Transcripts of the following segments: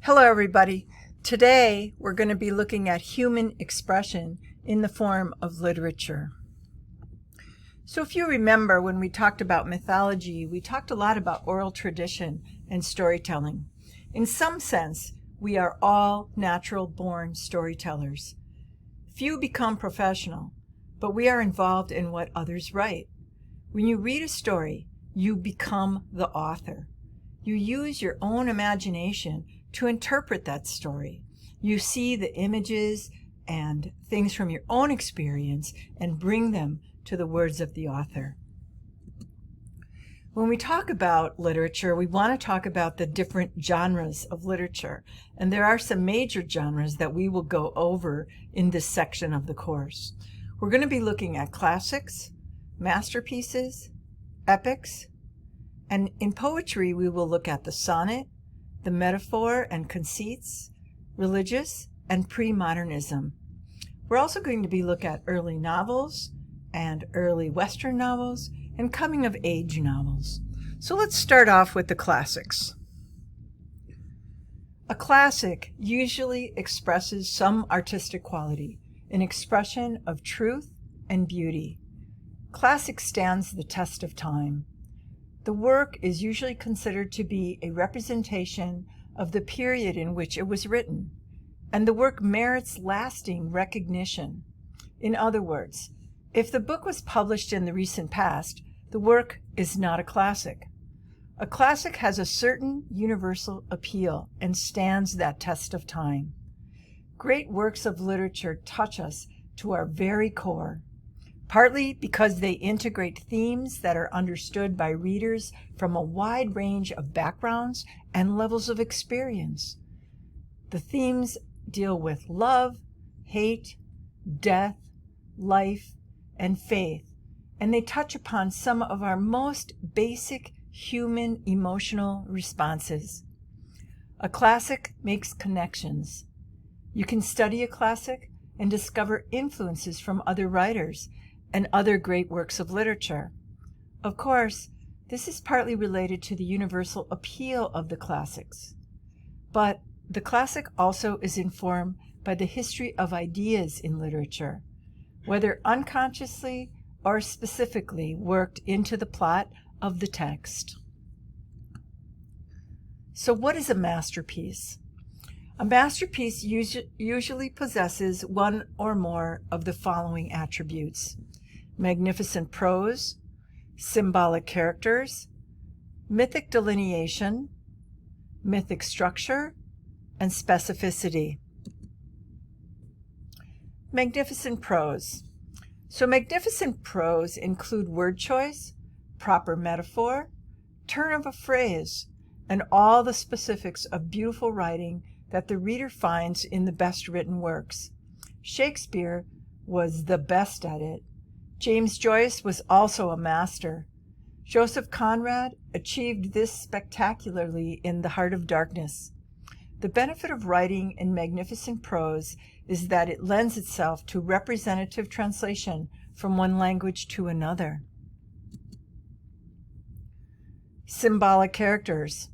Hello, everybody. Today, we're going to be looking at human expression in the form of literature. So if you remember, when we talked about mythology, we talked a lot about oral tradition and storytelling. In some sense, we are all natural-born storytellers. Few become professional, but we are involved in what others write. When you read a story, you become the author. You use your own imagination to interpret that story. You see the images and things from your own experience and bring them to the words of the author. When we talk about literature, we want to talk about the different genres of literature. And there are some major genres that we will go over in this section of the course. We're going to be looking at classics, masterpieces, epics, and in poetry we will look at the sonnet, the metaphor and conceits, religious, and pre-modernism. We're also going to be looking at early novels and early Western novels and coming-of-age novels. So let's start off with the classics. A classic usually expresses some artistic quality, an expression of truth and beauty. Classic stands the test of time. The work is usually considered to be a representation of the period in which it was written, and the work merits lasting recognition. In other words, if the book was published in the recent past, the work is not a classic. A classic has a certain universal appeal and stands that test of time. Great works of literature touch us to our very core, partly because they integrate themes that are understood by readers from a wide range of backgrounds and levels of experience. The themes deal with love, hate, death, life, and faith, and they touch upon some of our most basic human emotional responses. A classic makes connections. You can study a classic and discover influences from other writers and other great works of literature. Of course, this is partly related to the universal appeal of the classics. But the classic also is informed by the history of ideas in literature, whether unconsciously or specifically worked into the plot of the text. So what is a masterpiece? A masterpiece usually possesses one or more of the following attributes: magnificent prose, symbolic characters, mythic delineation, mythic structure, and specificity. Magnificent prose. So magnificent prose include word choice, proper metaphor, turn of a phrase, and all the specifics of beautiful writing that the reader finds in the best written works. Shakespeare was the best at it. James Joyce was also a master. Joseph Conrad achieved this spectacularly in The Heart of Darkness. The benefit of writing in magnificent prose is that it lends itself to representative translation from one language to another. Symbolic characters.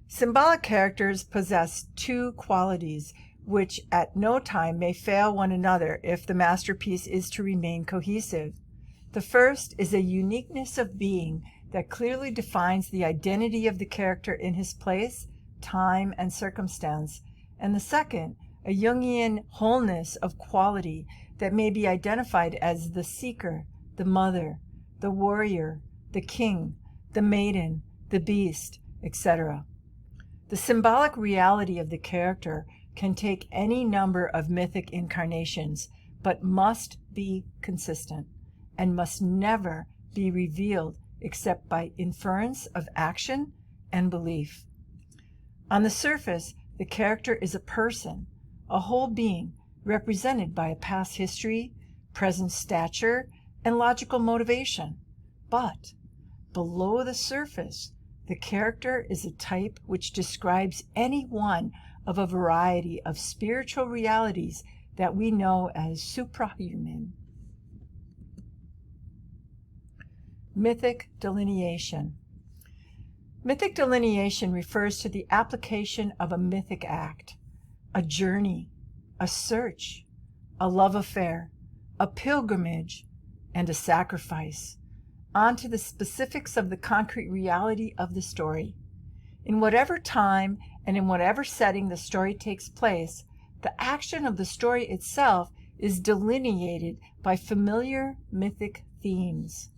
Symbolic characters possess two qualities which at no time may fail one another if the masterpiece is to remain cohesive. The first is a uniqueness of being that clearly defines the identity of the character in his place, time, and circumstance, and the second, a Jungian wholeness of quality that may be identified as the seeker, the mother, the warrior, the king, the maiden, the beast, etc. The symbolic reality of the character can take any number of mythic incarnations, but must be consistent and must never be revealed except by inference of action and belief. On the surface, the character is a person, a whole being represented by a past history, present stature, and logical motivation. But below the surface, the character is a type which describes any one of a variety of spiritual realities that we know as suprahuman. Mythic delineation. Mythic delineation refers to the application of a mythic act, a journey, a search, a love affair, a pilgrimage, and a sacrifice onto the specifics of the concrete reality of the story. In whatever time and in whatever setting the story takes place, the action of the story itself is delineated by familiar mythic themes.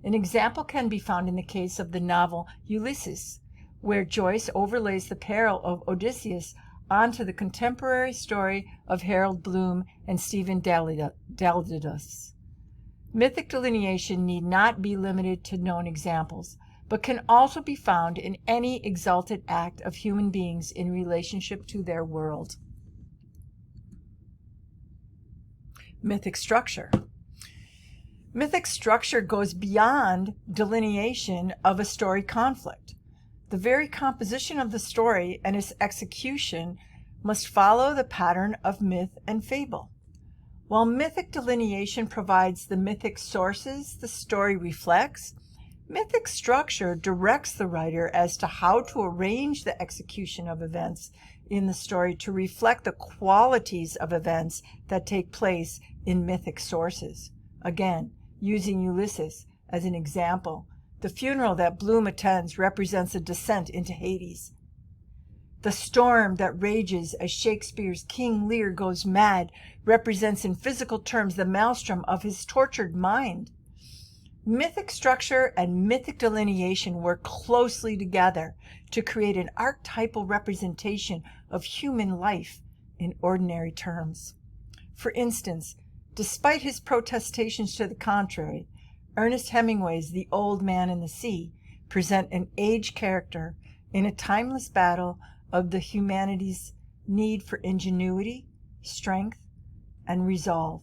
An example can be found in the case of the novel Ulysses, where Joyce overlays the peril of Odysseus onto the contemporary story of Harold Bloom and Stephen Daldidus. Mythic delineation need not be limited to known examples, but can also be found in any exalted act of human beings in relationship to their world. Mythic structure. Mythic structure goes beyond delineation of a story conflict. The very composition of the story and its execution must follow the pattern of myth and fable. While mythic delineation provides the mythic sources the story reflects, mythic structure directs the writer as to how to arrange the execution of events in the story to reflect the qualities of events that take place in mythic sources. Again, using Ulysses as an example, the funeral that Bloom attends represents a descent into Hades. The storm that rages as Shakespeare's King Lear goes mad represents in physical terms the maelstrom of his tortured mind. Mythic structure and mythic delineation work closely together to create an archetypal representation of human life in ordinary terms. For instance, despite his protestations to the contrary, Ernest Hemingway's The Old Man and the Sea present an aged character in a timeless battle of the humanity's need for ingenuity, strength, and resolve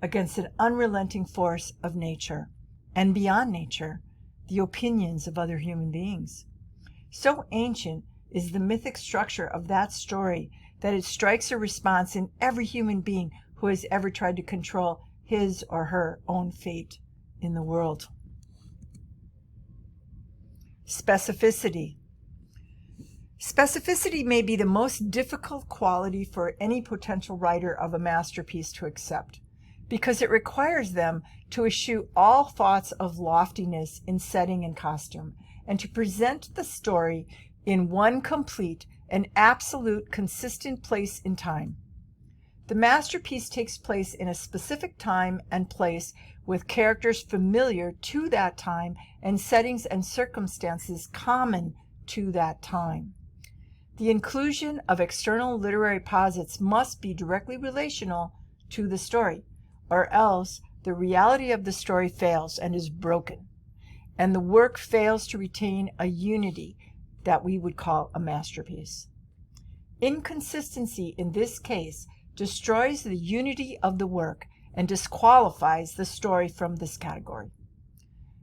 against an unrelenting force of nature, and beyond nature, the opinions of other human beings. So ancient is the mythic structure of that story that it strikes a response in every human being who has ever tried to control his or her own fate in the world. Specificity. Specificity may be the most difficult quality for any potential writer of a masterpiece to accept, because it requires them to eschew all thoughts of loftiness in setting and costume, and to present the story in one complete and absolute consistent place in time. The masterpiece takes place in a specific time and place with characters familiar to that time and settings and circumstances common to that time. The inclusion of external literary posits must be directly relational to the story, or else the reality of the story fails and is broken, and the work fails to retain a unity that we would call a masterpiece. Inconsistency in this case destroys the unity of the work and disqualifies the story from this category.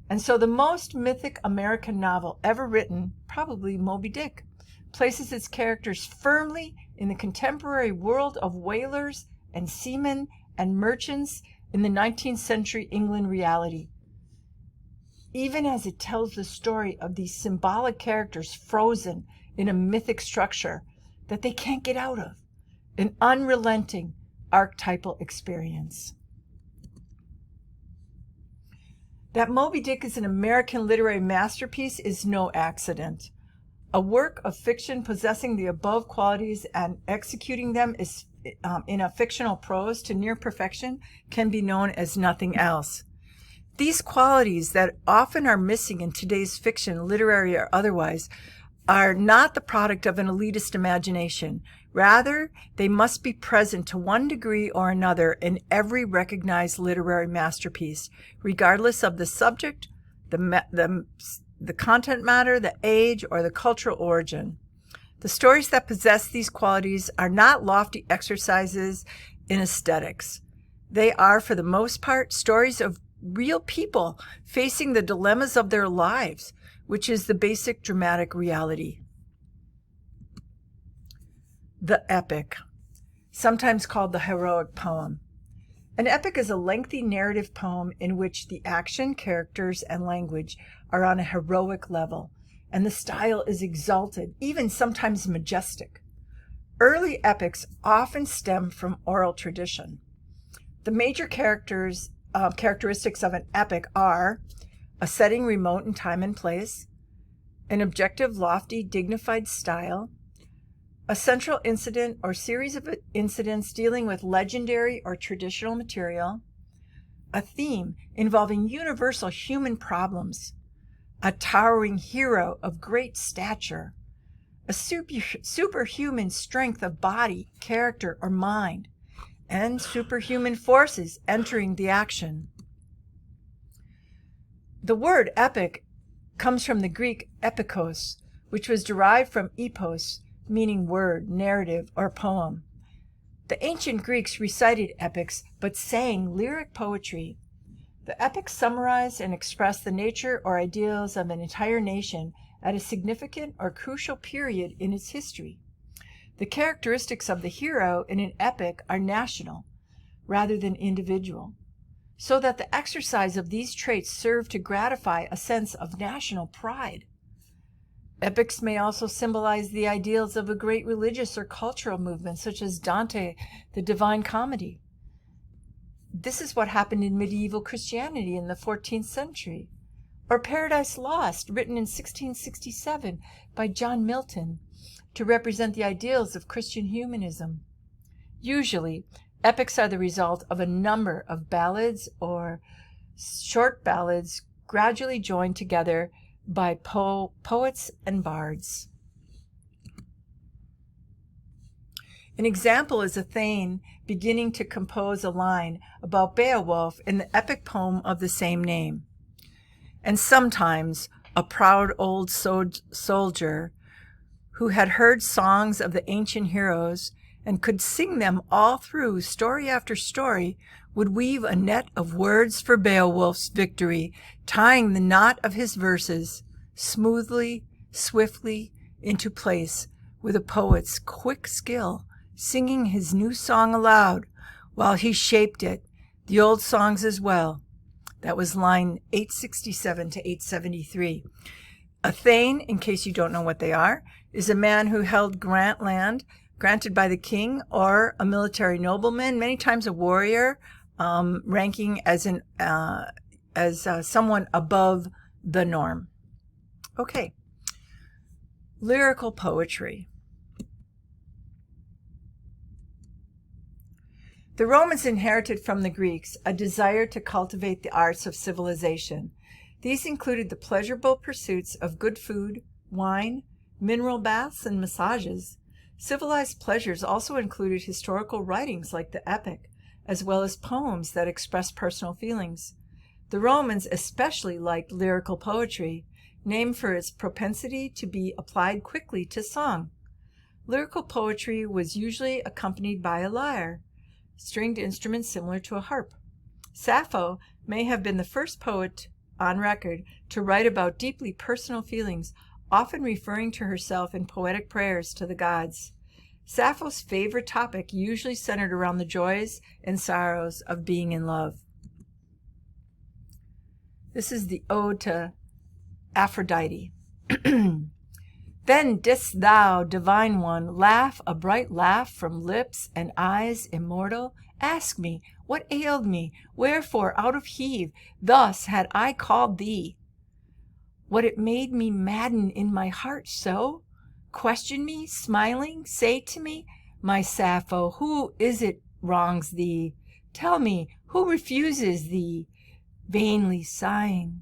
And so the most mythic American novel ever written, probably Moby Dick, places its characters firmly in the contemporary world of whalers and seamen and merchants in the 19th century England reality, even as it tells the story of these symbolic characters frozen in a mythic structure that they can't get out of, an unrelenting archetypal experience. That Moby Dick is an American literary masterpiece is no accident. A work of fiction possessing the above qualities and executing them is in a fictional prose to near perfection can be known as nothing else. These qualities that often are missing in today's fiction, literary or otherwise, are not the product of an elitist imagination. Rather, they must be present to one degree or another in every recognized literary masterpiece, regardless of the subject, the content matter, the age, or the cultural origin. The stories that possess these qualities are not lofty exercises in aesthetics. They are, for the most part, stories of real people facing the dilemmas of their lives, which is the basic dramatic reality. The epic, sometimes called the heroic poem. An epic is a lengthy narrative poem in which the action, characters, and language are on a heroic level, and the style is exalted, even sometimes majestic. Early epics often stem from oral tradition. The major characteristics of an epic are a setting remote in time and place, an objective, lofty, dignified style, a central incident or series of incidents dealing with legendary or traditional material, a theme involving universal human problems, a towering hero of great stature, a superhuman strength of body, character, or mind, and superhuman forces entering the action. The word epic comes from the Greek epikos, which was derived from epos, meaning word, narrative, or poem. The ancient Greeks recited epics, but sang lyric poetry. The epics summarize and express the nature or ideals of an entire nation at a significant or crucial period in its history. The characteristics of the hero in an epic are national rather than individual, so that the exercise of these traits serve to gratify a sense of national pride. Epics may also symbolize the ideals of a great religious or cultural movement, such as Dante, the Divine Comedy. This is what happened in medieval Christianity in the 14th century. Or Paradise Lost, written in 1667 by John Milton, to represent the ideals of Christian humanism. Usually, epics are the result of a number of ballads or short ballads gradually joined together by poets and bards. An example is a thane beginning to compose a line about Beowulf in the epic poem of the same name. And sometimes a proud old soldier who had heard songs of the ancient heroes and could sing them all through, story after story, would weave a net of words for Beowulf's victory, tying the knot of his verses smoothly, swiftly into place with a poet's quick skill, singing his new song aloud while he shaped it, the old songs as well. That was line 867 to 873. A thane, in case you don't know what they are, is a man who held grant land granted by the king, or a military nobleman, many times a warrior, ranking as someone above the norm. Okay. Lyrical poetry. The Romans inherited from the Greeks a desire to cultivate the arts of civilization. These included the pleasurable pursuits of good food, wine, mineral baths, and massages. Civilized pleasures also included historical writings like the epic, as well as poems that express personal feelings. The Romans especially liked lyrical poetry, named for its propensity to be applied quickly to song. Lyrical poetry was usually accompanied by a lyre, stringed instrument similar to a harp. Sappho may have been the first poet on record to write about deeply personal feelings, often referring to herself in poetic prayers to the gods. Sappho's favorite topic usually centered around the joys and sorrows of being in love. This is the ode to Aphrodite. Then didst thou, divine one, laugh a bright laugh from lips and eyes immortal? Ask me, what ailed me? Wherefore out of heave thus had I called thee? What it made me madden in my heart so? Question me, smiling, say to me, my Sappho, who is it wrongs thee? Tell me, who refuses thee? Vainly sighing,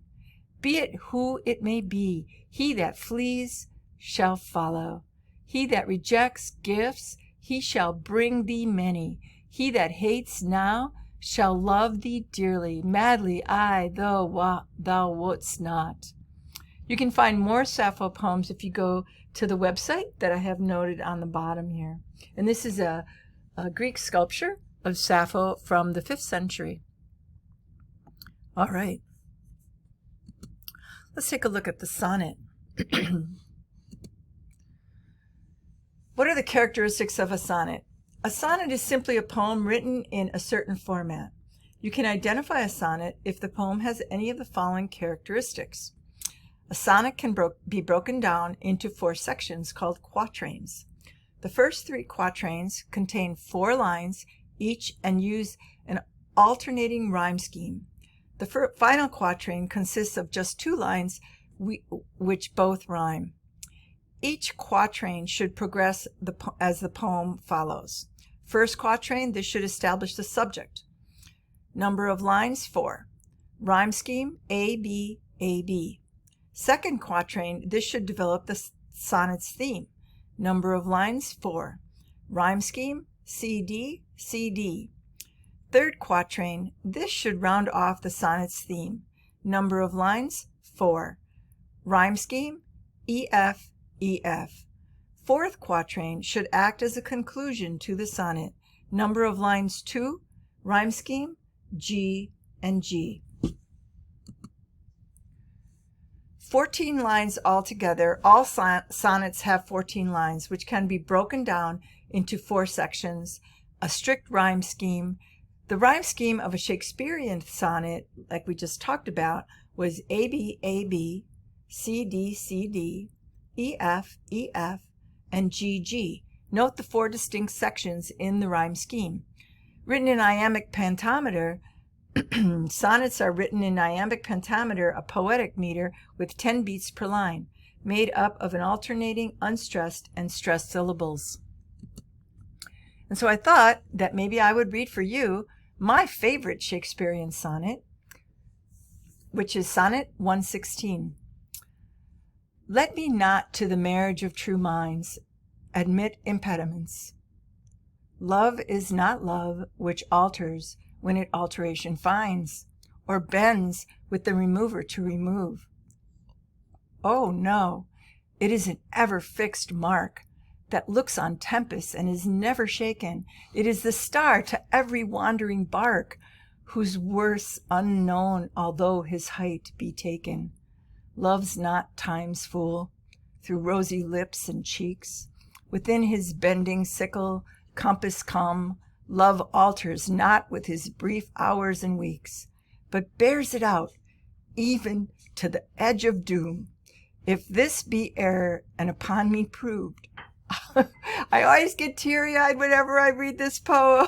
be it who it may be, he that flees shall follow. He that rejects gifts, he shall bring thee many. He that hates now shall love thee dearly, madly, aye, though thou wouldst not. You can find more Sappho poems if you go to the website that I have noted on the bottom here. And this is a Greek sculpture of Sappho from the 5th century. All right. Let's take a look at the sonnet. What are the characteristics of a sonnet? A sonnet is simply a poem written in a certain format. You can identify a sonnet if the poem has any of the following characteristics. A sonnet can be broken down into 4 sections called quatrains. The first 3 quatrains contain 4 lines each and use an alternating rhyme scheme. The final quatrain consists of just 2 lines which both rhyme. Each quatrain should progress as the poem follows. First quatrain, this should establish the subject. Number of lines, 4. Rhyme scheme, A, B, A, B. Second quatrain, this should develop the sonnet's theme. Number of lines, 4. Rhyme scheme, C, D, C, D. Third quatrain, this should round off the sonnet's theme. Number of lines, 4. Rhyme scheme, E, F, E, F. Fourth quatrain should act as a conclusion to the sonnet. Number of lines, 2. Rhyme scheme, G and G. 14 lines altogether. All sonnets have 14 lines, which can be broken down into 4 sections. A strict rhyme scheme. The rhyme scheme of a Shakespearean sonnet, like we just talked about, was A, B, A, B, C, D, C, D, E, F, E, F, and G, G. Note the 4 distinct sections in the rhyme scheme. Written in iambic pentameter, sonnets are written in iambic pentameter, a poetic meter with 10 beats per line, made up of an alternating unstressed and stressed syllables. And so I thought that maybe I would read for you my favorite Shakespearean sonnet, which is Sonnet 116. Let me not to the marriage of true minds admit impediments. Love is not love which alters when it alteration finds, or bends with the remover to remove. Oh no, it is an ever fixed mark that looks on tempests and is never shaken. It is the star to every wandering bark, whose worth's unknown although his height be taken. Love's not time's fool, through rosy lips and cheeks, within his bending sickle compass come. Love alters not with his brief hours and weeks, but bears it out, even to the edge of doom. If this be error, and upon me proved, I always get teary-eyed whenever I read this poem.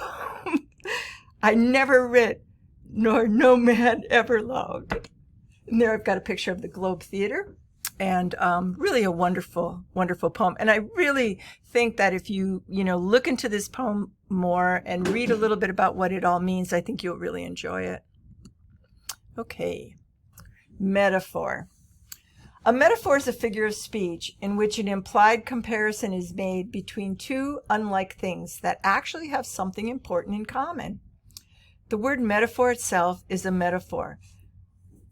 I never writ, nor no man ever loved. And there I've got a picture of the Globe Theater, and really a wonderful, wonderful poem. And I really think that if you look into this poem more and read a little bit about what it all means, I think you'll really enjoy it. Okay, metaphor. A metaphor is a figure of speech in which an implied comparison is made between 2 unlike things that actually have something important in common. The word metaphor itself is a metaphor,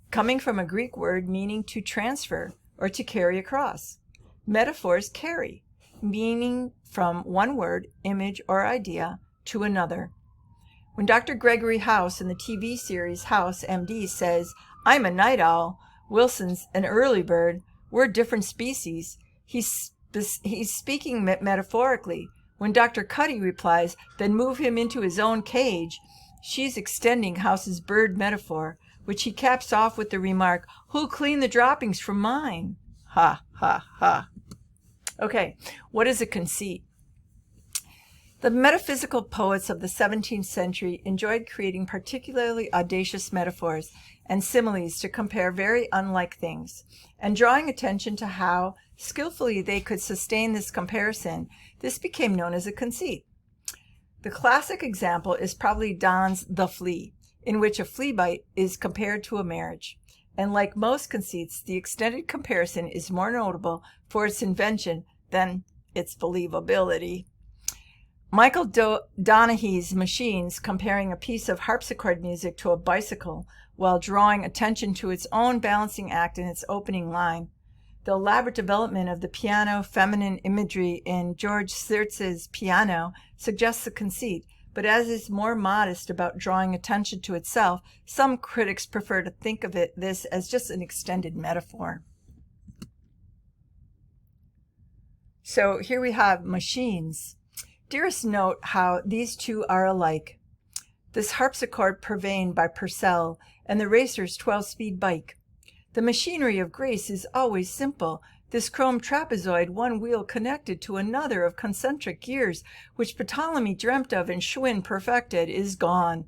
coming from a Greek word meaning to transfer or to carry across. Metaphors carry, meaning from one word, image, or idea to another. When Dr. Gregory House in the TV series House, MD, says, "I'm a night owl, Wilson's an early bird, we're different species," he's speaking metaphorically. When Dr. Cuddy replies, "Then move him into his own cage," she's extending House's bird metaphor, which he caps off with the remark, "Who'll clean the droppings from mine?" Ha, ha, ha. Okay, what is a conceit? The metaphysical poets of the 17th century enjoyed creating particularly audacious metaphors and similes to compare very unlike things, and drawing attention to how skillfully they could sustain this comparison. This became known as a conceit. The classic example is probably Donne's The Flea, in which a flea bite is compared to a marriage. And like most conceits, the extended comparison is more notable for its invention than its believability. Michael Donaghy's Machines, comparing a piece of harpsichord music to a bicycle while drawing attention to its own balancing act in its opening line. The elaborate development of the piano feminine imagery in George Sirtz's Piano suggests a conceit, but as is more modest about drawing attention to itself, some critics prefer to think of this as just an extended metaphor. So here we have Machines. Dearest, note how these two are alike. This harpsichord Purveyne by Purcell and the racer's 12-speed bike. The machinery of grace is always simple. This chrome trapezoid, one wheel connected to another of concentric gears, which Ptolemy dreamt of and Schwinn perfected, is gone.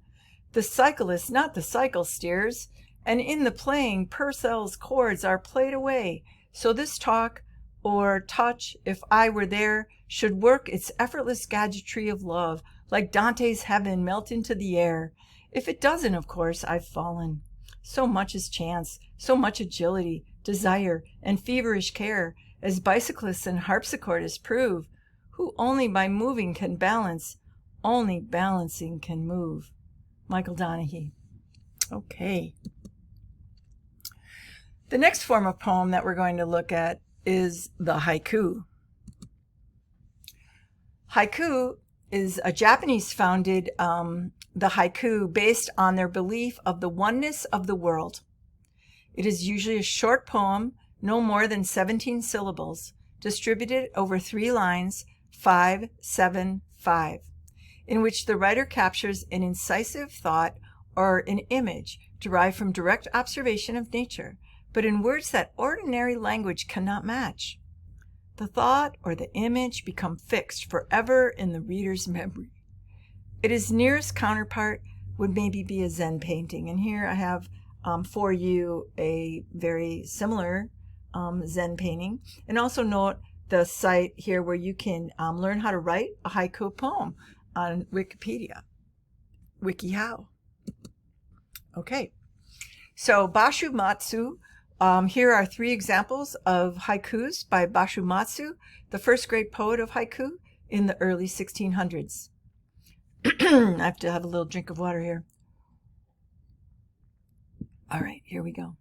The cyclist, not the cycle, steers, and in the playing, Purcell's chords are played away. So this talk, or touch, if I were there, should work its effortless gadgetry of love, like Dante's heaven melt into the air. If it doesn't, of course, I've fallen. So much is chance, so much agility, desire, and feverish care, as bicyclists and harpsichordists prove, who only by moving can balance, only balancing can move. Michael Donaghy. Okay. The next form of poem that we're going to look at is the haiku. Haiku is a Japanese-founded the haiku based on their belief of the oneness of the world. It is usually a short poem, no more than 17 syllables, distributed over 3 lines, 5, 7, 5, in which the writer captures an incisive thought or an image derived from direct observation of nature, but in words that ordinary language cannot match. The thought or the image become fixed forever in the reader's memory. Its nearest counterpart would maybe be a Zen painting, and here I have for you a very similar Zen painting. And also note the site here where you can learn how to write a haiku poem on Wikipedia. WikiHow. Okay, so Basho Matsu. Here are 3 examples of haikus by Basho Matsu, the first great poet of haiku in the early 1600s. I have to have a little drink of water here. All right, here we go.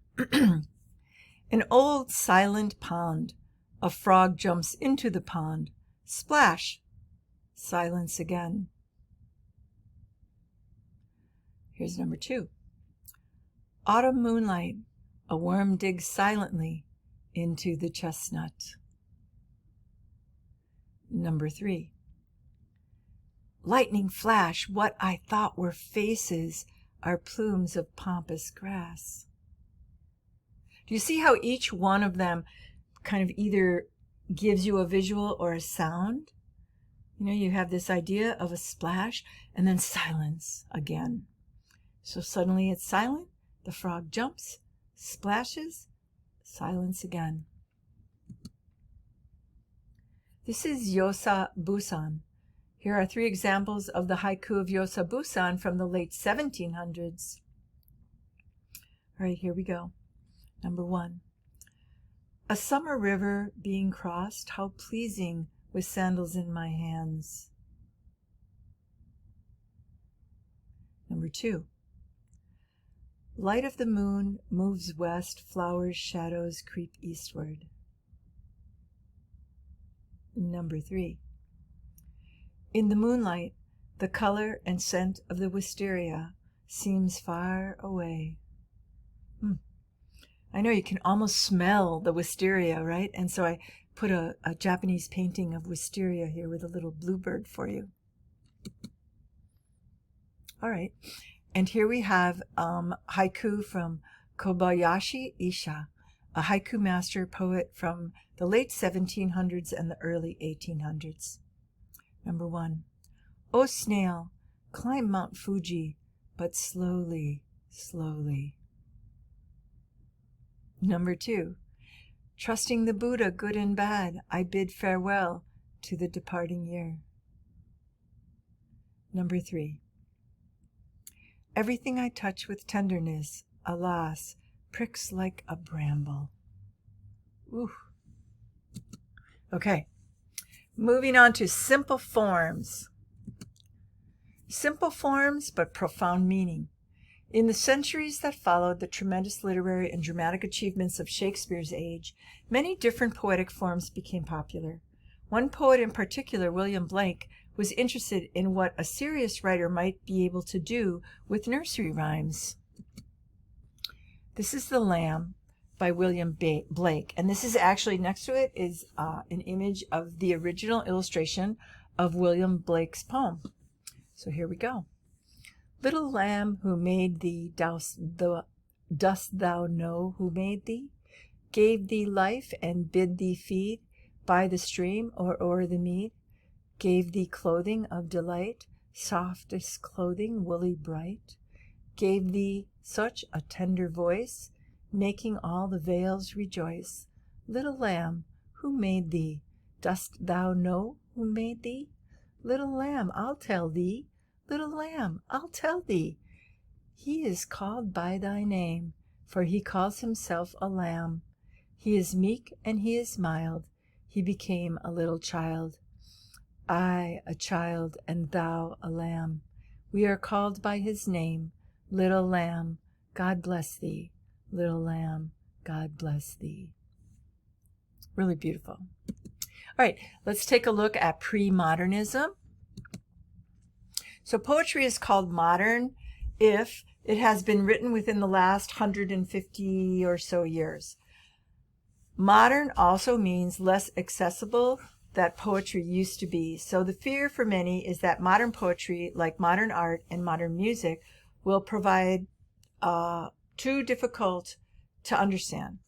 An old silent pond. A frog jumps into the pond. Splash. Silence again. Here's number 2. Autumn moonlight. A worm digs silently into the chestnut. Number 3. Lightning flash, what I thought were faces are plumes of pampas grass. Do you see how each one of them kind of either gives you a visual or a sound? You know, you have this idea of a splash and then silence again. So suddenly it's silent, the frog jumps, splashes, silence again. This is Yosa Busan. Here are 3 examples of the haiku of Yosa Busan from the late 1700s. All right, here we go. Number 1. A summer river being crossed, how pleasing with sandals in my hands. Number 2. Light of the moon moves west, flowers, shadows creep eastward. Number 3. In the moonlight, the color and scent of the wisteria seems far away. I know you can almost smell the wisteria, right? And so I put a Japanese painting of wisteria here with a little bluebird for you. All right. And here we have haiku from Kobayashi Isha, a haiku master poet from the late 1700s and the early 1800s. Number 1. O snail, climb Mount Fuji, but slowly, slowly. Number 2. Trusting the Buddha, good and bad, I bid farewell to the departing year. Number 3. Everything I touch with tenderness, alas, pricks like a bramble. Ooh. Okay. Moving on to simple forms. Simple forms, but profound meaning. In the centuries that followed the tremendous literary and dramatic achievements of Shakespeare's age, many different poetic forms became popular. One poet in particular, William Blake, was interested in what a serious writer might be able to do with nursery rhymes. This is The Lamb by William Blake, and this is actually, next to it is an image of the original illustration of William Blake's poem. So here we go. Little lamb who made thee Dost thou know who made thee? Gave thee life and bid thee feed by the stream or o'er the mead? Gave thee clothing of delight, softest clothing, woolly bright? Gave thee such a tender voice, making all the vales rejoice? Little lamb, who made thee? Dost thou know who made thee? Little lamb, I'll tell thee. Little lamb, I'll tell thee. He is called by thy name, for he calls himself a lamb. He is meek and he is mild. He became a little child. I, a child, and thou, a lamb. We are called by his name. Little lamb, God bless thee. Little lamb, God bless thee. Really beautiful. All right, let's take a look at pre-modernism. So poetry is called modern if it has been written within the last 150 or so years. Modern also means less accessible than poetry used to be. So the fear for many is that modern poetry, like modern art and modern music, will provide too difficult to understand.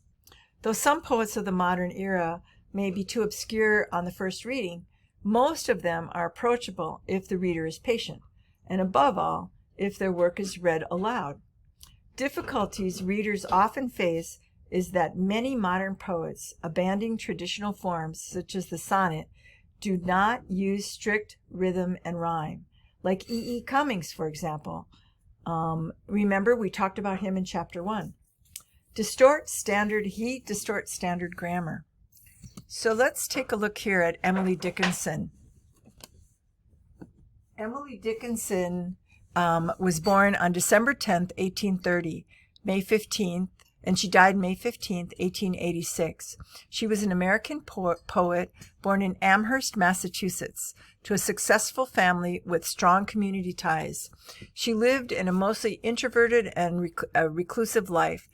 Though some poets of the modern era may be too obscure on the first reading, most of them are approachable if the reader is patient, and above all, if their work is read aloud. Difficulties readers often face is that many modern poets, abandoning traditional forms such as the sonnet, do not use strict rhythm and rhyme, like E. E. Cummings, for example. Remember, we talked about him in chapter 1. He distorts standard grammar. So let's take a look here at Emily Dickinson. Emily Dickinson was born on December 10th, 1830, May 15th, and she died May 15th, 1886. She was an American poet born in Amherst, Massachusetts, to a successful family with strong community ties. She lived in a mostly introverted and reclusive life.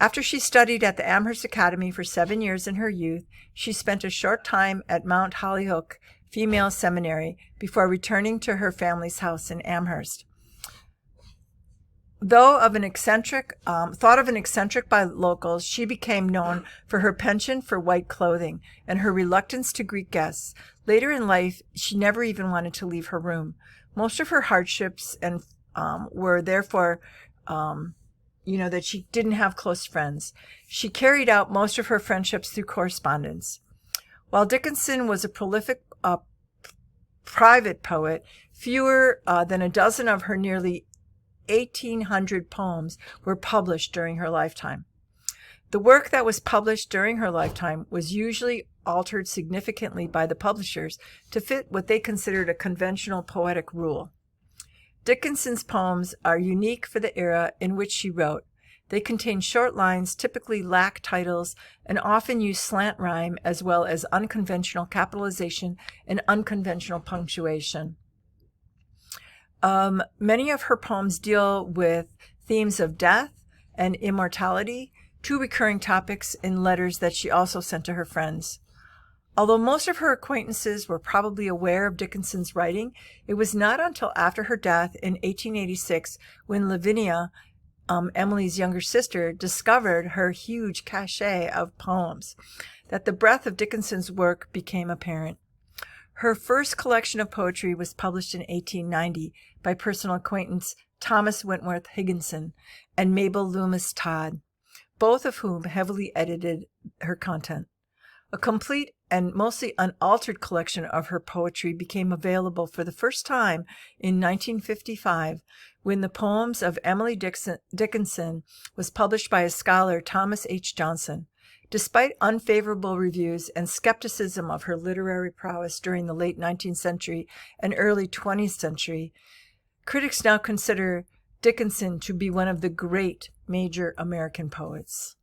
After she studied at the Amherst Academy for 7 years in her youth, she spent a short time at Mount Holyoke Female Seminary before returning to her family's house in Amherst. Thought of an eccentric by locals, she became known for her penchant for white clothing and her reluctance to greet guests. Later in life, she never even wanted to leave her room. Most of her hardships were therefore, that she didn't have close friends. She carried out most of her friendships through correspondence. While Dickinson was a prolific private poet, fewer than a dozen of her nearly 1,800 poems were published during her lifetime. The work that was published during her lifetime was usually altered significantly by the publishers to fit what they considered a conventional poetic rule. Dickinson's poems are unique for the era in which she wrote. They contain short lines, typically lack titles, and often use slant rhyme as well as unconventional capitalization and unconventional punctuation. Many of her poems deal with themes of death and immortality, two recurring topics in letters that she also sent to her friends. Although most of her acquaintances were probably aware of Dickinson's writing, it was not until after her death in 1886 when Lavinia, Emily's younger sister, discovered her huge cachet of poems that the breadth of Dickinson's work became apparent. Her first collection of poetry was published in 1890 by personal acquaintance Thomas Wentworth Higginson and Mabel Loomis Todd, both of whom heavily edited her content. A complete and mostly unaltered collection of her poetry became available for the first time in 1955 when the Poems of Emily Dickinson was published by a scholar, Thomas H. Johnson. Despite unfavorable reviews and skepticism of her literary prowess during the late 19th century and early 20th century, critics now consider Dickinson to be one of the great major American poets.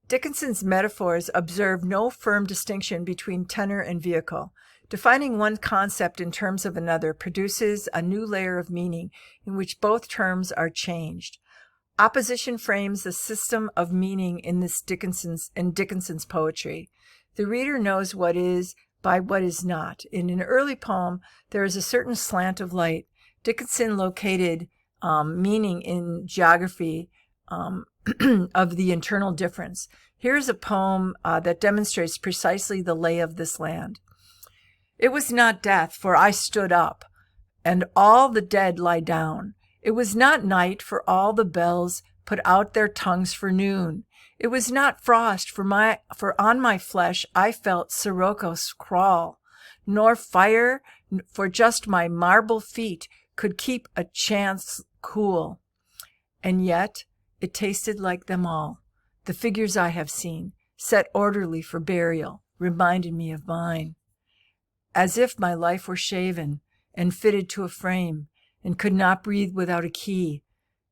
Dickinson's metaphors observe no firm distinction between tenor and vehicle. Defining one concept in terms of another produces a new layer of meaning in which both terms are changed. Opposition frames the system of meaning in Dickinson's poetry. The reader knows what is by what is not. In an early poem, there is a certain slant of light. Dickinson located meaning in geography of the internal difference. Here's a poem that demonstrates precisely the lay of this land. It was not death, for I stood up, and all the dead lie down. It was not night, for all the bells put out their tongues for noon. It was not frost, for on my flesh I felt Siroco's crawl, nor fire, for just my marble feet could keep a chance cool. And yet it tasted like them all. The figures I have seen, set orderly for burial, reminded me of mine. As if my life were shaven and fitted to a frame, and could not breathe without a key.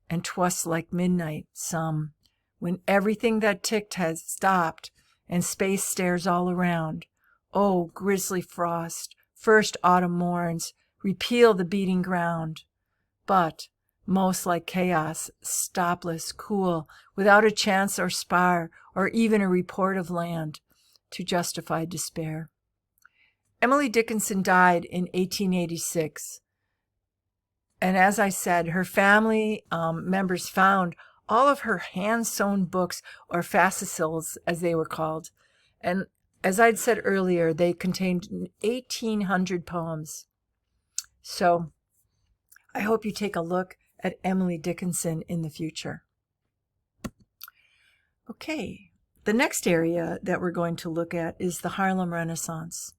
And 'twas like midnight, some, when everything that ticked has stopped, and space stares all around. Oh, grisly frost, first autumn morns, repeal the beating ground. But, most like chaos, stopless, cool, without a chance or spar, or even a report of land, to justify despair. Emily Dickinson died in 1886. And as I said, her family members found all of her hand-sewn books, or fascicles, as they were called. And as I'd said earlier, they contained 1,800 poems. So I hope you take a look at Emily Dickinson in the future. Okay, the next area that we're going to look at is the Harlem Renaissance.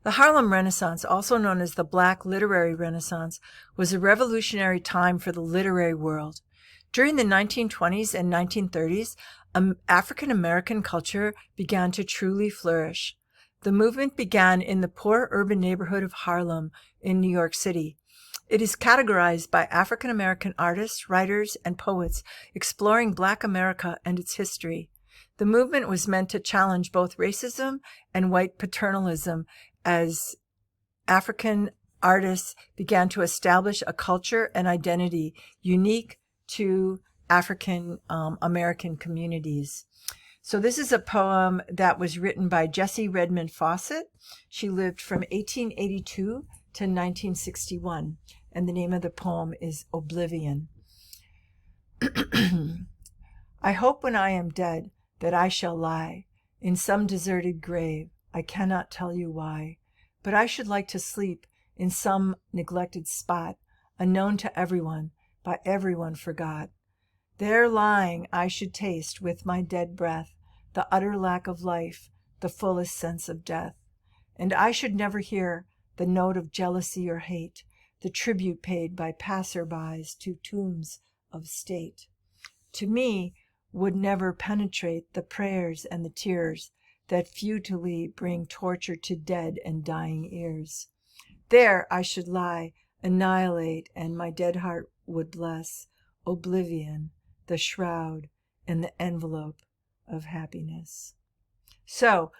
The Harlem Renaissance, also known as the Black Literary Renaissance, was a revolutionary time for the literary world. During the 1920s and 1930s, African American culture began to truly flourish. The movement began in the poor urban neighborhood of Harlem in New York City. It is categorized by African American artists, writers, and poets exploring Black America and its history. The movement was meant to challenge both racism and white paternalism as African artists began to establish a culture and identity unique to African American communities. So this is a poem that was written by Jessie Redmond Fawcett. She lived from 1882 to 1961, and the name of the poem is Oblivion. I hope when I am dead that I shall lie in some deserted grave. I cannot tell you why, but I should like to sleep in some neglected spot, unknown to everyone, by everyone forgot. There lying I should taste with my dead breath the utter lack of life, the fullest sense of death. And I should never hear the note of jealousy or hate, the tribute paid by passer-bys to tombs of state. To me would never penetrate the prayers and the tears that futilely bring torture to dead and dying ears. There I should lie, annihilate, and my dead heart would bless oblivion, the shroud, and the envelope of happiness. So,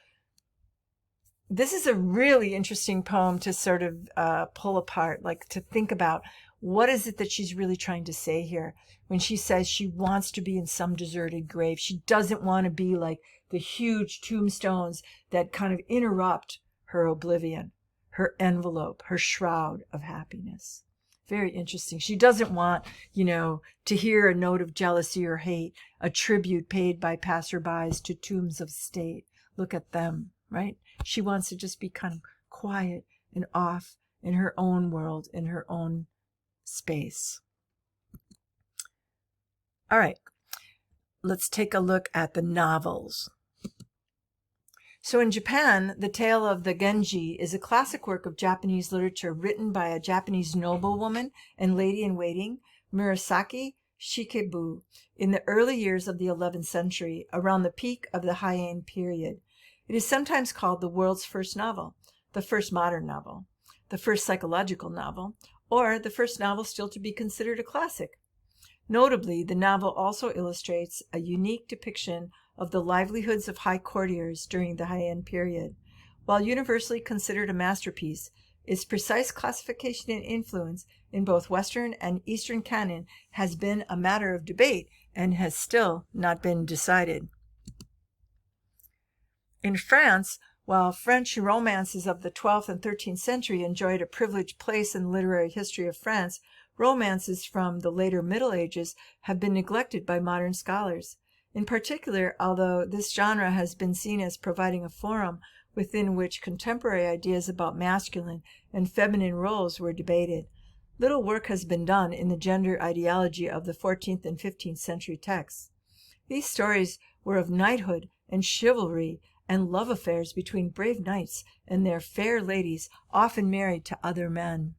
this is a really interesting poem to sort of pull apart, like to think about what is it that she's really trying to say here when she says she wants to be in some deserted grave. She doesn't want to be like the huge tombstones that kind of interrupt her oblivion, her envelope, her shroud of happiness. Very interesting. She doesn't want, to hear a note of jealousy or hate, a tribute paid by passerbys to tombs of state. Look at them, right? She wants to just be kind of quiet and off in her own world, in her own space. All right, let's take a look at the novels. So in Japan, The Tale of the Genji is a classic work of Japanese literature written by a Japanese noblewoman and lady-in-waiting, Murasaki Shikibu, in the early years of the 11th century, around the peak of the Heian period. It is sometimes called the world's first novel, the first modern novel, the first psychological novel, or the first novel still to be considered a classic. Notably, the novel also illustrates a unique depiction of the livelihoods of high courtiers during the Heian period. While universally considered a masterpiece, its precise classification and influence in both Western and Eastern canon has been a matter of debate and has still not been decided. In France, While French romances of the 12th and 13th century enjoyed a privileged place in the literary history of France, romances from the later Middle Ages have been neglected by modern scholars. In particular, although this genre has been seen as providing a forum within which contemporary ideas about masculine and feminine roles were debated, little work has been done in the gender ideology of the 14th and 15th century texts. These stories were of knighthood and chivalry and love affairs between brave knights and their fair ladies, often married to other men.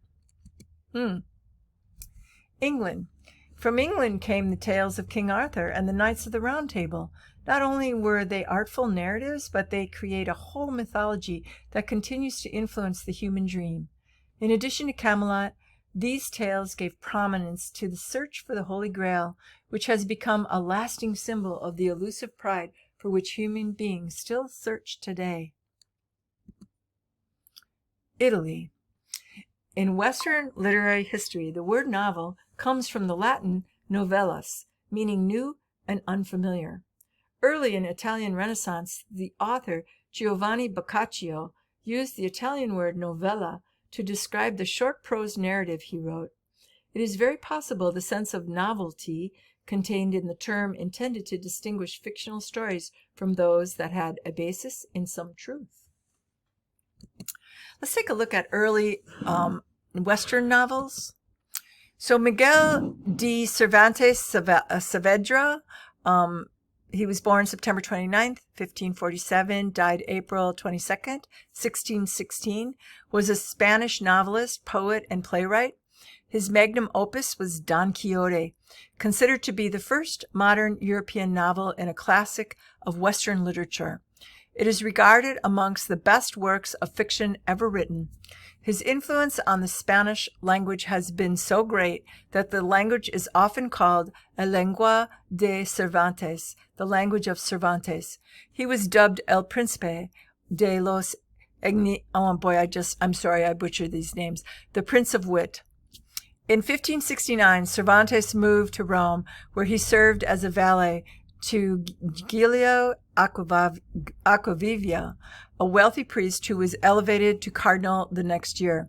England. From England came the tales of King Arthur and the Knights of the Round Table. Not only were they artful narratives, but they create a whole mythology that continues to influence the human dream. In addition to Camelot, these tales gave prominence to the search for the Holy Grail, which has become a lasting symbol of the elusive pride for which human beings still search today. Italy. In Western literary history, the word novel comes from the Latin novellus, meaning new and unfamiliar. Early in Italian Renaissance, the author Giovanni Boccaccio used the Italian word novella to describe the short prose narrative he wrote. It is very possible the sense of novelty contained in the term intended to distinguish fictional stories from those that had a basis in some truth. Let's take a look at early Western novels. So Miguel de Cervantes Saavedra, he was born September 29th, 1547, died April 22nd, 1616, was a Spanish novelist, poet, and playwright. His magnum opus was Don Quixote, considered to be the first modern European novel and a classic of Western literature. It is regarded amongst the best works of fiction ever written. His influence on the Spanish language has been so great that the language is often called a lengua de Cervantes, the language of Cervantes. He was dubbed El Príncipe de los I'm sorry, I butchered these names. The Prince of Wit. In 1569, Cervantes moved to Rome, where he served as a valet to Giulio Acquaviva, a wealthy priest who was elevated to cardinal the next year.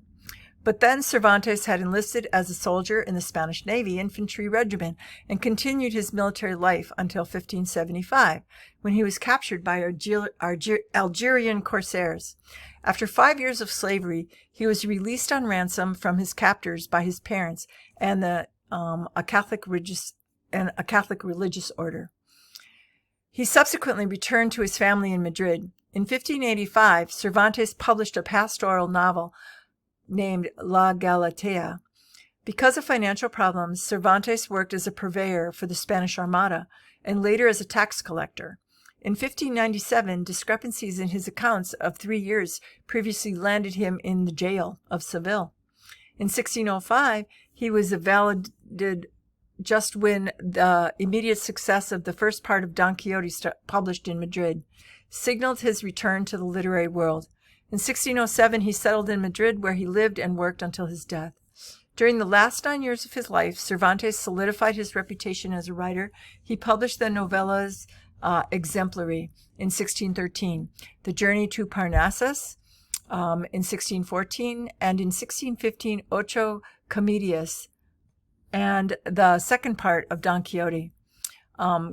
But then Cervantes had enlisted as a soldier in the Spanish Navy infantry regiment and continued his military life until 1575, when he was captured by Algerian corsairs. After 5 years of slavery, he was released on ransom from his captors by his parents and a Catholic religious order. He subsequently returned to his family in Madrid. In 1585, Cervantes published a pastoral novel named La Galatea. Because of financial problems, Cervantes worked as a purveyor for the Spanish Armada and later as a tax collector. In 1597, discrepancies in his accounts of 3 years previously landed him in the jail of Seville. In 1605, he was evaded just when the immediate success of the first part of Don Quixote published in Madrid signaled his return to the literary world. In 1607, he settled in Madrid, where he lived and worked until his death. During the last 9 years of his life, Cervantes solidified his reputation as a writer. He published the novellas Exemplary in 1613, The Journey to Parnassus in 1614, and in 1615, Ocho Comedias, and the second part of Don Quixote.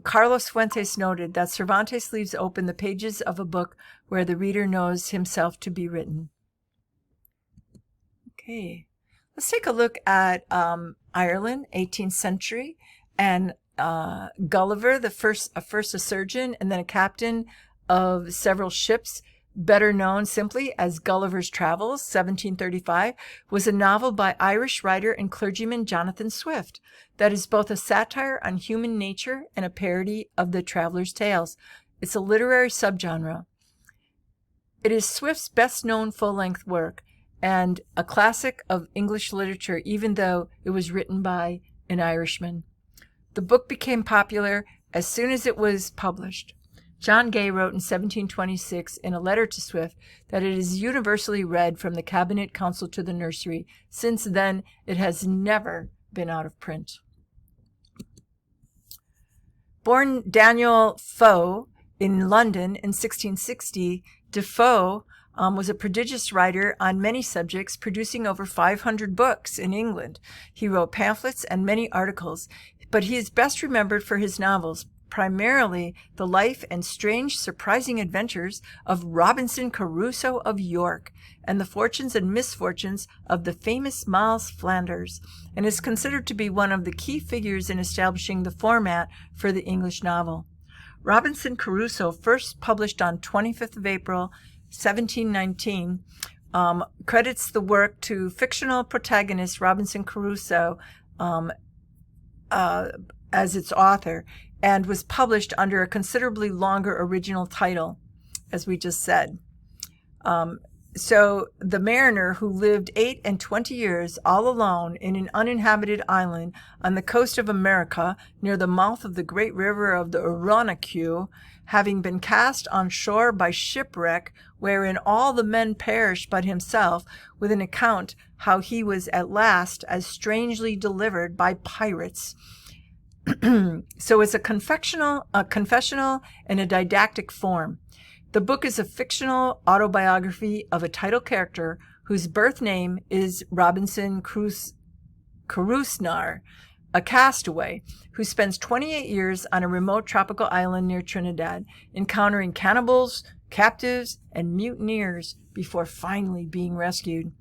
Carlos Fuentes noted that Cervantes leaves open the pages of a book where the reader knows himself to be written. Okay, let's take a look at Ireland, 18th century, and Gulliver, first a surgeon and then a captain of several ships, better known simply as Gulliver's Travels, 1735, was a novel by Irish writer and clergyman Jonathan Swift that is both a satire on human nature and a parody of the traveler's tales. It's a literary subgenre. It is Swift's best-known full-length work and a classic of English literature, even though it was written by an Irishman. The book became popular as soon as it was published. John Gay wrote in 1726 in a letter to Swift that it is universally read from the cabinet council to the nursery. Since then, it has never been out of print. Born Daniel Foe in London in 1660, Defoe was a prodigious writer on many subjects, producing over 500 books in England. He wrote pamphlets and many articles, but he is best remembered for his novels, primarily the life and strange, surprising adventures of Robinson Crusoe of York and the fortunes and misfortunes of the famous Miles Flanders, and is considered to be one of the key figures in establishing the format for the English novel. Robinson Crusoe, first published on 25th of April, 1719, credits the work to fictional protagonist Robinson Crusoe as its author, and was published under a considerably longer original title, as we just said. So the mariner who lived 28 years all alone in an uninhabited island on the coast of America near the mouth of the great river of the Orinoco, having been cast on shore by shipwreck, wherein all the men perished but himself, with an account how he was at last as strangely delivered by pirates. So it's a confessional and a didactic form. The book is a fictional autobiography of a title character whose birth name is Robinson Crusoe, a castaway who spends 28 years on a remote tropical island near Trinidad, encountering cannibals, captives, and mutineers before finally being rescued.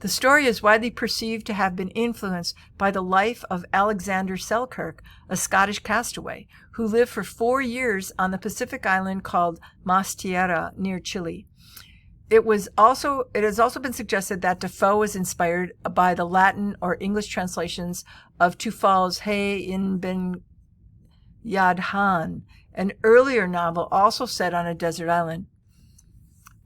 The story is widely perceived to have been influenced by the life of Alexander Selkirk, a Scottish castaway, who lived for 4 years on the Pacific island called Mas Tierra near Chile. It has also been suggested that Defoe was inspired by the Latin or English translations of Tufal's Hay in Ben Yadhan, an earlier novel also set on a desert island.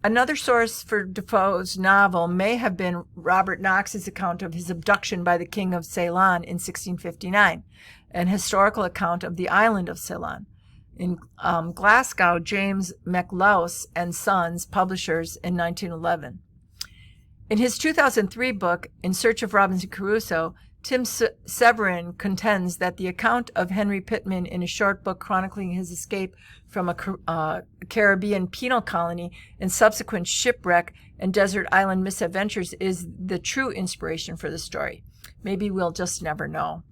Another source for Defoe's novel may have been Robert Knox's account of his abduction by the King of Ceylon in 1659, an historical account of the island of Ceylon. In Glasgow, James MacLause and Sons, publishers, in 1911. In his 2003 book, In Search of Robinson Crusoe, Tim Severin contends that the account of Henry Pittman in a short book chronicling his escape from a Caribbean penal colony and subsequent shipwreck and desert island misadventures is the true inspiration for the story. Maybe we'll just never know.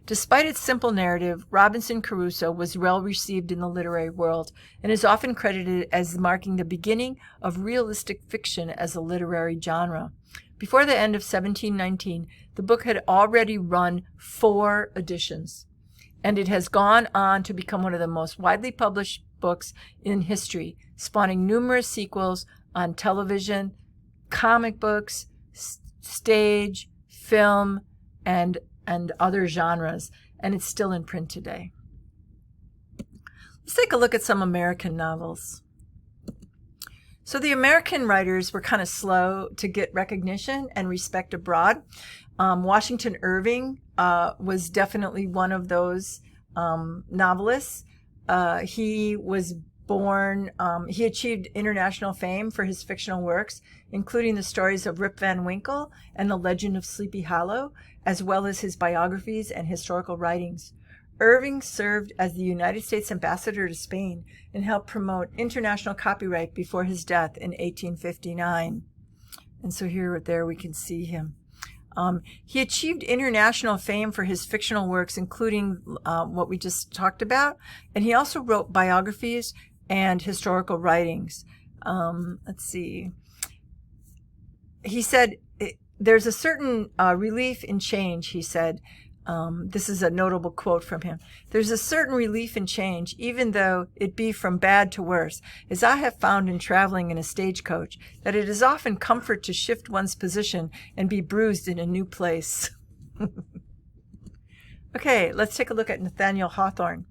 Despite its simple narrative, Robinson Crusoe was well received in the literary world and is often credited as marking the beginning of realistic fiction as a literary genre. Before the end of 1719, the book had already run 4 editions, and it has gone on to become one of the most widely published books in history, spawning numerous sequels on television, comic books, stage, film, and other genres, and it's still in print today. Let's take a look at some American novels. So the American writers were kind of slow to get recognition and respect abroad. Washington Irving was definitely one of those novelists. He was born, he achieved international fame for his fictional works, including the stories of Rip Van Winkle and The Legend of Sleepy Hollow, as well as his biographies and historical writings. Irving served as the United States ambassador to Spain and helped promote international copyright before his death in 1859. And so there we can see him. He achieved international fame for his fictional works, including what we just talked about, and he also wrote biographies and historical writings. Let's see. He said, there's a certain relief in change, he said. This is a notable quote from him. There's a certain relief in change, even though it be from bad to worse, as I have found in traveling in a stagecoach, that it is often comfort to shift one's position and be bruised in a new place. Okay, let's take a look at Nathaniel Hawthorne.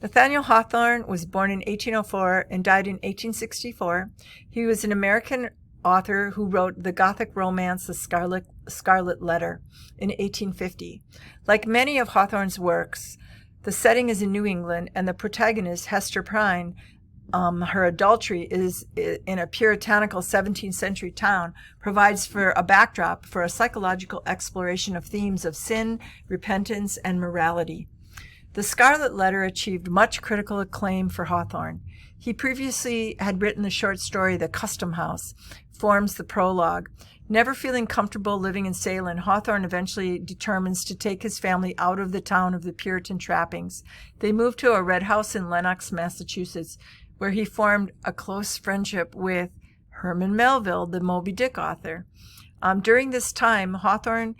Nathaniel Hawthorne was born in 1804 and died in 1864. He was an American author who wrote the Gothic romance The Scarlet Letter in 1850. Like many of Hawthorne's works, the setting is in New England, and the protagonist, Hester Prynne, her adultery is in a puritanical 17th century town, provides for a backdrop for a psychological exploration of themes of sin, repentance, and morality. The Scarlet Letter achieved much critical acclaim for Hawthorne. He previously had written the short story The Custom House, forms the prologue. Never feeling comfortable living in Salem, Hawthorne eventually determines to take his family out of the town of the Puritan trappings. They moved to a red house in Lenox, Massachusetts, where he formed a close friendship with Herman Melville, the Moby Dick author. During this time, Hawthorne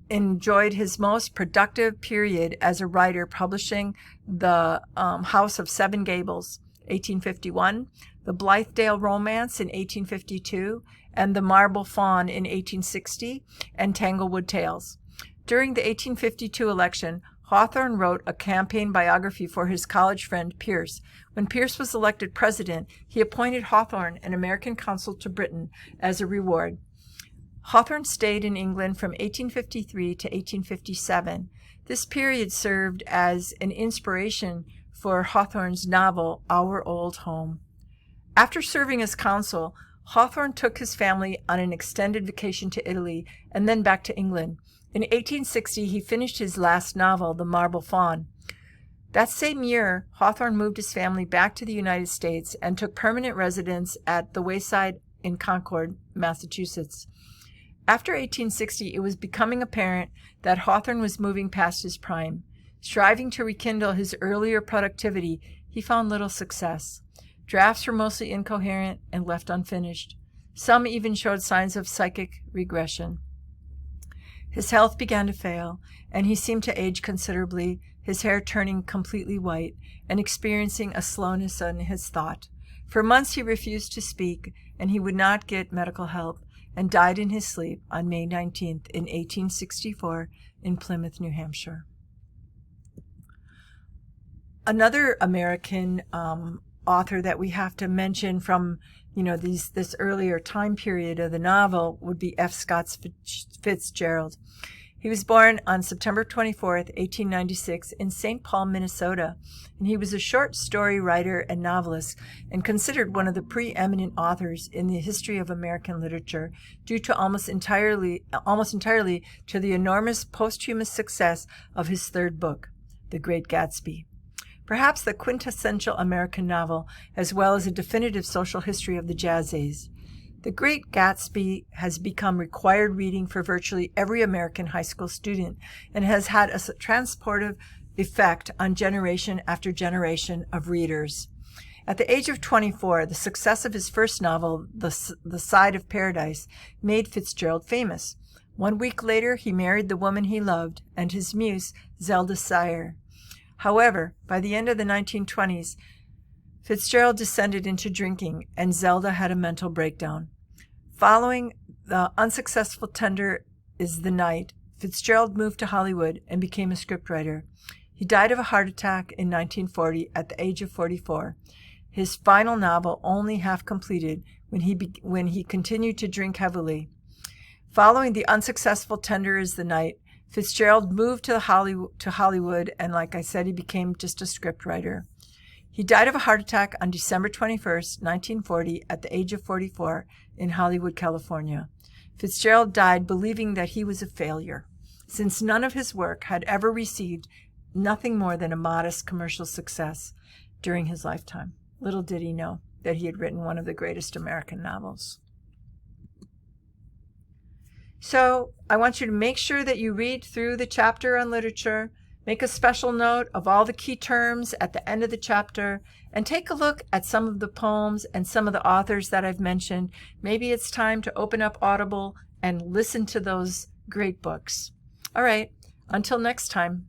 enjoyed his most productive period as a writer, publishing The House of Seven Gables, 1851, The Blithedale Romance in 1852, and The Marble Fawn in 1860, and Tanglewood Tales. During the 1852 election, Hawthorne wrote a campaign biography for his college friend Pierce. When Pierce was elected president, he appointed Hawthorne an American consul to Britain as a reward. Hawthorne stayed in England from 1853 to 1857. This period served as an inspiration for Hawthorne's novel, Our Old Home. After serving as consul, Hawthorne took his family on an extended vacation to Italy and then back to England. In 1860, he finished his last novel, The Marble Fawn. That same year, Hawthorne moved his family back to the United States and took permanent residence at the Wayside in Concord, Massachusetts. After 1860, it was becoming apparent that Hawthorne was moving past his prime. Striving to rekindle his earlier productivity, he found little success. Drafts were mostly incoherent and left unfinished. Some even showed signs of psychic regression. His health began to fail, and he seemed to age considerably, his hair turning completely white and experiencing a slowness in his thought. For months he refused to speak, and he would not get medical help, and died in his sleep on May 19th in 1864 in Plymouth, New Hampshire. Another American author that we have to mention from this earlier time period of the novel would be F. Scott Fitzgerald. He was born on September 24th, 1896 in St. Paul, Minnesota, and he was a short story writer and novelist and considered one of the preeminent authors in the history of American literature due to almost entirely to the enormous posthumous success of his third book, The Great Gatsby. Perhaps the quintessential American novel, as well as a definitive social history of the Jazz Age. The Great Gatsby has become required reading for virtually every American high school student and has had a transportive effect on generation after generation of readers. At the age of 24, the success of his first novel, The Side of Paradise, made Fitzgerald famous. 1 week later, he married the woman he loved and his muse, Zelda Sire. However, by the end of the 1920s, Fitzgerald descended into drinking, and Zelda had a mental breakdown. Following the unsuccessful Tender is the Night, Fitzgerald moved to Hollywood and became a scriptwriter. He died of a heart attack in 1940 at the age of 44. His final novel only half completed when he continued to drink heavily. Following the unsuccessful Tender is the Night, Fitzgerald moved to Hollywood, and like I said, he became just a scriptwriter. He died of a heart attack on December 21st, 1940, at the age of 44 in Hollywood, California. Fitzgerald died believing that he was a failure, since none of his work had ever received nothing more than a modest commercial success during his lifetime. Little did he know that he had written one of the greatest American novels. So I want you to make sure that you read through the chapter on literature, make a special note of all the key terms at the end of the chapter, and take a look at some of the poems and some of the authors that I've mentioned. Maybe it's time to open up Audible and listen to those great books. All right, until next time.